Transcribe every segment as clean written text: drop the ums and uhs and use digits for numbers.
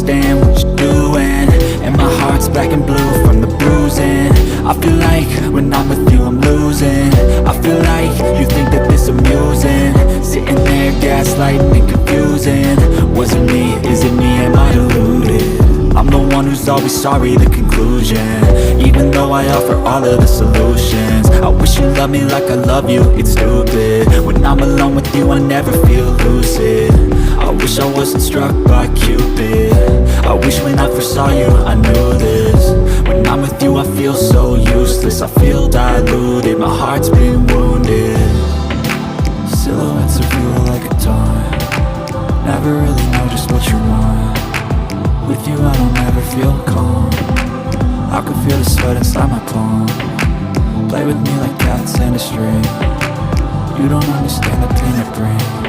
understand what you're doing, and my heart's black and blue from the bruising. I feel like when I'm with you I'm losing. I feel like you think that this amusing, sitting there gaslighting and confusing. Was it me? Is it me? Am I deluded? I'm the one who's always sorry, the conclusion. Even though I offer all of the solutions, I wish you loved me like I love you, it's stupid. When I'm alone with you I never feel lucid. I wish I wasn't struck by Cupid. I wish when I first saw you I knew this. When I'm with you I feel so useless, I feel diluted, my heart's been wounded. Silhouettes of you are like a taunt, never really know just what you want. With you I don't ever feel calm, I can feel the sweat inside my palm. Play with me like cats and a string. You don't understand the pain it brings.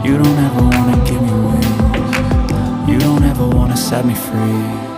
You don't ever wanna give me wings. You don't ever wanna set me free.